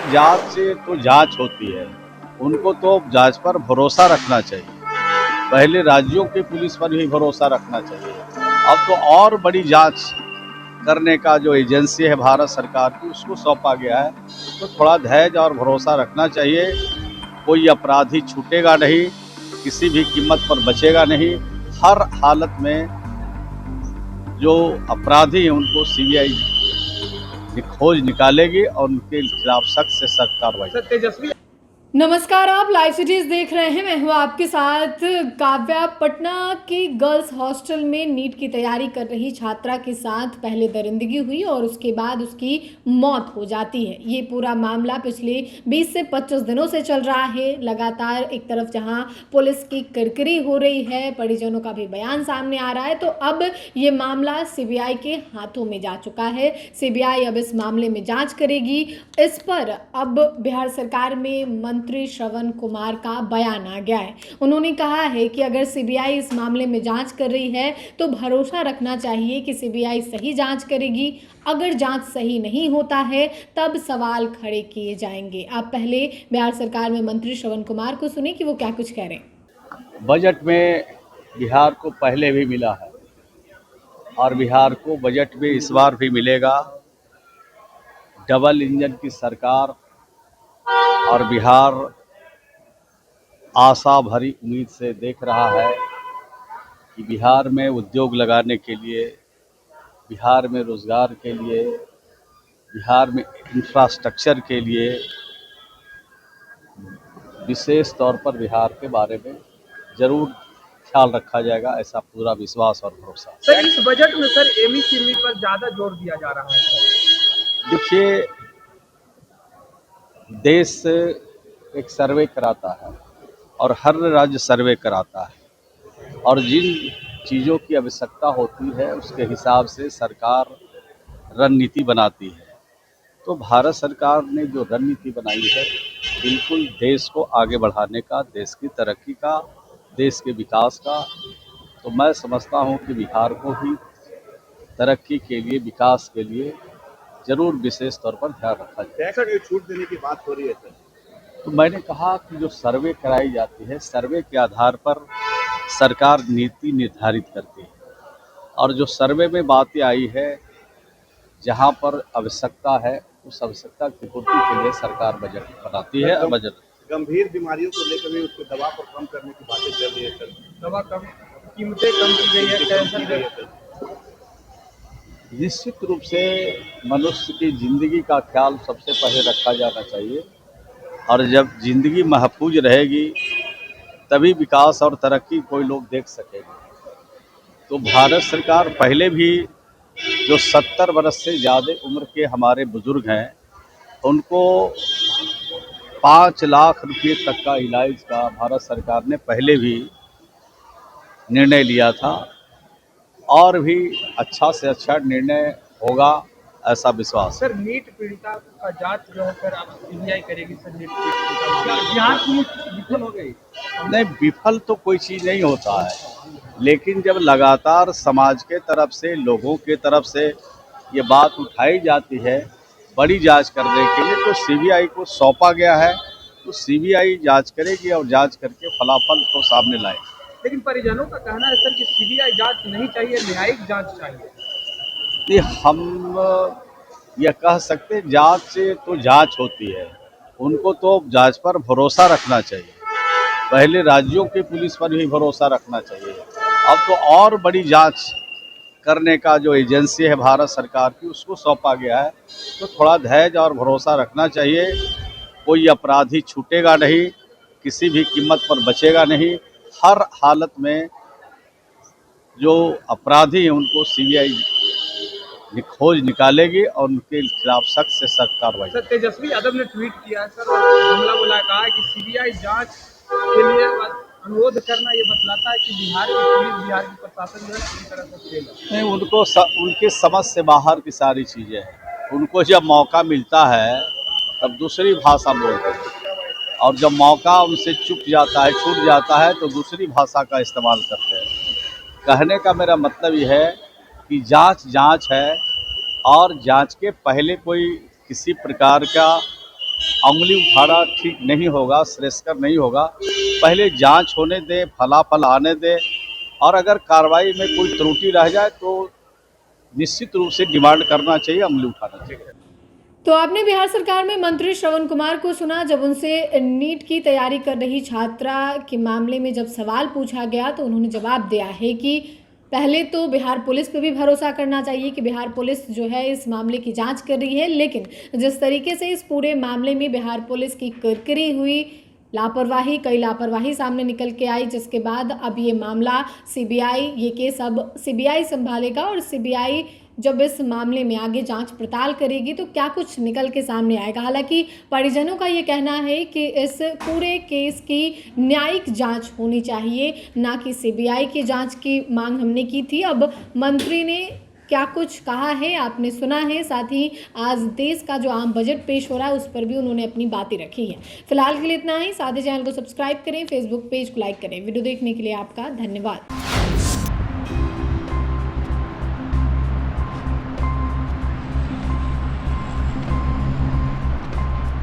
जांच से तो जांच होती है, उनको तो जांच पर भरोसा रखना चाहिए। पहले राज्यों की पुलिस पर भी भरोसा रखना चाहिए। अब तो और बड़ी जांच करने का जो एजेंसी है भारत सरकार की, उसको सौंपा गया है, तो थोड़ा धैर्य और भरोसा रखना चाहिए। कोई अपराधी छूटेगा नहीं, किसी भी कीमत पर बचेगा नहीं। हर हालत में जो अपराधी हैं उनको सीबीआई खोज निकालेगी और उनके खिलाफ सख्त से सख्त कार्रवाई। नमस्कार, आप लाइव सिटीज देख रहे हैं। मैं हूं आपके साथ काव्या। पटना की गर्ल्स हॉस्टल में नीट की तैयारी कर रही छात्रा के साथ पहले दरिंदगी हुई और उसके बाद उसकी मौत हो जाती है। ये पूरा मामला पिछले 20 से 25 दिनों से चल रहा है। लगातार एक तरफ जहां पुलिस की किरकिरी हो रही है, परिजनों का भी बयान सामने आ रहा है, तो अब ये मामला सीबीआई के हाथों में जा चुका है। सीबीआई अब इस मामले में जांच करेगी। इस पर अब बिहार सरकार में मंत्री श्रवण कुमार का बयान आ गया है। उन्होंने कहा है कि अगर सीबीआई इस मामले में जांच कर रही है तो भरोसा रखना चाहिए कि सीबीआई सही जांच करेगी। अगर जांच सही नहीं होता है तब सवाल खड़े किए जाएंगे। आप पहले बिहार सरकार में मंत्री श्रवण कुमार को सुने कि वो क्या कुछ कह रहे हैं। बजट में बिहार को पहले भी मिला है और बिहार को बजट में इस बार भी मिलेगा। डबल इंजन की सरकार और बिहार आशा भरी उम्मीद से देख रहा है कि बिहार में उद्योग लगाने के लिए, बिहार में रोजगार के लिए, बिहार में इंफ्रास्ट्रक्चर के लिए विशेष तौर पर बिहार के बारे में जरूर ख्याल रखा जाएगा, ऐसा पूरा विश्वास और भरोसा। सर, इस बजट में सर एमएसएमई पर ज्यादा जोर दिया जा रहा है सर। देखिए, देश एक सर्वे कराता है और हर राज्य सर्वे कराता है और जिन चीज़ों की आवश्यकता होती है उसके हिसाब से सरकार रणनीति बनाती है। तो भारत सरकार ने जो रणनीति बनाई है, बिल्कुल देश को आगे बढ़ाने का, देश की तरक्की का, देश के विकास का। तो मैं समझता हूँ कि बिहार को भी तरक्की के लिए, विकास के लिए जरूर विशेष तौर पर ध्यान रखा जाए। सर, ये छूट देने की बात हो रही है सर। तो मैंने कहा कि जो सर्वे कराई जाती है, सर्वे के आधार पर सरकार नीति निर्धारित करती है और जो सर्वे में बातें आई है, जहां पर आवश्यकता है, उस आवश्यकता की पूर्ति के लिए सरकार बजट बनाती है और बजट। गंभीर बीमारियों को लेकर भी उसके दवा को कम करने की बातें चल रही है सर। दवा कम, कीमतें कम की गई है, कैंसर की। निश्चित रूप से मनुष्य की जिंदगी का ख्याल सबसे पहले रखा जाना चाहिए और जब जिंदगी महफूज रहेगी तभी विकास और तरक्की कोई लोग देख सकेंगे। तो भारत सरकार पहले भी जो 70 वर्ष से ज़्यादा उम्र के हमारे बुजुर्ग हैं, उनको 5 लाख रुपये तक का इलाज का भारत सरकार ने पहले भी निर्णय लिया था और भी अच्छा से अच्छा निर्णय होगा, ऐसा विश्वास। सर, नीट पीड़िता का जांच जो है सर आप सीबीआई करेगी सर। नीट पीड़िता बिहार पुलिस विफल हो गई? नहीं, विफल तो कोई चीज़ नहीं होता है, लेकिन जब लगातार समाज के तरफ से, लोगों के तरफ से ये बात उठाई जाती है बड़ी जांच करने के लिए, तो सीबीआई को सौंपा गया है। तो सीबीआई जांच करेगी और जांच करके फलाफल को सामने लाएगी। लेकिन परिजनों का कहना है सर कि सीबीआई जांच नहीं चाहिए, न्यायिक जांच चाहिए। नहीं, हम यह कह सकते जांच से तो जांच होती है, उनको तो जांच पर भरोसा रखना चाहिए। पहले राज्यों की पुलिस पर भी भरोसा रखना चाहिए। अब तो और बड़ी जांच करने का जो एजेंसी है भारत सरकार की, उसको सौंपा गया है, तो थोड़ा धैर्य और भरोसा रखना चाहिए। कोई अपराधी छूटेगा नहीं, किसी भी कीमत पर बचेगा नहीं। हर हालत में जो अपराधी हैं उनको सीबीआई खोज निकालेगी और उनके खिलाफ सख्त से सख्त कार्रवाई। सर, तेजस्वी यादव ने ट्वीट किया है सर और हमला बोला, कहा है कि सीबीआई जांच के लिए अनुरोध करना ये बतलाता है कि बिहार की पुलिस, बिहार की प्रशासन जो है पूरी तरह से फेल है। नहीं, उनको उनके समझ से बाहर की सारी चीज़ें हैं। उनको जब मौका मिलता है तब दूसरी भाषा बोलते हैं और जब मौका उनसे छूट जाता है तो दूसरी भाषा का इस्तेमाल करते हैं। कहने का मेरा मतलब ये है कि जांच जांच है और जांच के पहले कोई किसी प्रकार का उंगली उठाना ठीक नहीं होगा, श्रेयस्कर नहीं होगा। पहले जांच होने दें, फलाफल आने दें, और अगर कार्रवाई में कोई त्रुटि रह जाए तो निश्चित रूप से डिमांड करना चाहिए, उंगली उठाना चाहिए। तो आपने बिहार सरकार में मंत्री श्रवण कुमार को सुना, जब उनसे नीट की तैयारी कर रही छात्रा के मामले में जब सवाल पूछा गया तो उन्होंने जवाब दिया है कि पहले तो बिहार पुलिस पे भी भरोसा करना चाहिए कि बिहार पुलिस जो है इस मामले की जांच कर रही है, लेकिन जिस तरीके से इस पूरे मामले में बिहार पुलिस की किरकिरी हुई, लापरवाही, कई लापरवाही सामने निकल के आई, जिसके बाद अब ये मामला सीबीआई, ये केस अब सीबीआई संभालेगा और सीबीआई जब इस मामले में आगे जांच पड़ताल करेगी तो क्या कुछ निकल के सामने आएगा। हालांकि परिजनों का ये कहना है कि इस पूरे केस की न्यायिक जांच होनी चाहिए, ना कि सीबीआई की जांच की मांग हमने की थी। अब मंत्री ने क्या कुछ कहा है आपने सुना है, साथ ही आज देश का जो आम बजट पेश हो रहा है उस पर भी उन्होंने अपनी बातें रखी हैं। फिलहाल के लिए इतना ही। साथ ही चैनल को सब्सक्राइब करें, फेसबुक पेज को लाइक करें। वीडियो देखने के लिए आपका धन्यवाद।